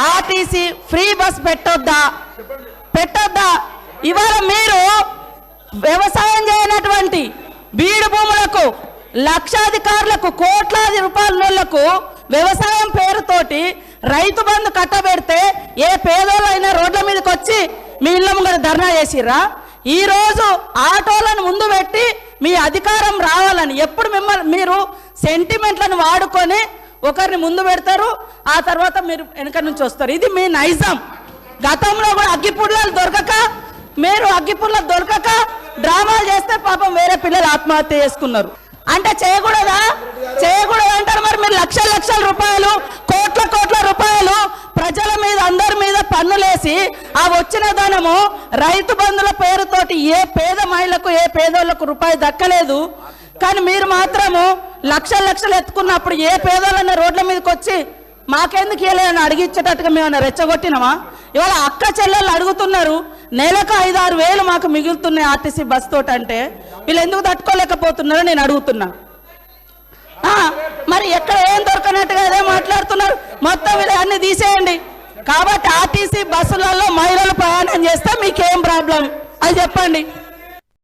RTC free bus పెట్టొద్దా? ఇవాళ మీరు వ్యవసాయం చేయనటువంటి బీడు భూములకు, లక్షాధికారులకు, కోట్లాది రూపాయలకు వ్యవసాయం పేరుతోటి రైతు బంధు కట్టబెడితే ఏ పేదోళ్ళైనా రోడ్ల మీదకి వచ్చి మీ ఇళ్ళ ముంగడ ధర్నా చేసిర్రా? ఈరోజు ఆటోలను ముందు పెట్టి మీ అధికారం రావాలని ఎప్పుడు మీరు సెంటిమెంట్లను వాడుకొని ఒకరిని ముందు పెడతారు, ఆ తర్వాత మీరు వెనక నుంచి వస్తారు. ఇది మీ నైజం. గతంలో కూడా అగ్గిపుల్లలు దొరకక డ్రామాలు చేస్తే పాపం వేరే పిల్లలు ఆత్మహత్య చేసుకున్నారు. అంటే చేయకూడదా అంటారు. మరి మీరు లక్షల రూపాయలు, కోట్ల రూపాయలు ప్రజల మీద, అందరి మీద పన్నులేసి ఆ వచ్చిన ధనము రైతు బంధుల పేరుతోటి ఏ పేద మహిళకు, ఏ పేదోళ్లకు రూపాయి దక్కలేదు. కానీ మీరు మాత్రము లక్షలు ఎత్తుకున్నప్పుడు ఏ పేదోళ్ళన్న రోడ్ల మీదకి వచ్చి మాకెందుకు ఇవ్వలేదని అడిగించేటట్టుగా మేమన్నా రెచ్చగొట్టినామా? ఇవాళ అక్క చెల్లెళ్ళు అడుగుతున్నారు, నెలకు 5-6 వేలు మాకు మిగులుతున్నాయి ఆర్టీసీ బస్ తోటి. అంటే వీళ్ళు ఎందుకు తట్టుకోలేకపోతున్నారో నేను అడుగుతున్నా. మరి ఎక్కడ ఏం దొరకనట్టుగా అదే మాట్లాడుతున్నారు. మొత్తం వీళ్ళు అన్ని తీసేయండి. కాబట్టి ఆర్టీసీ బస్సులలో మహిళలు ప్రయాణం చేస్తే మీకేం ప్రాబ్లం అది చెప్పండి.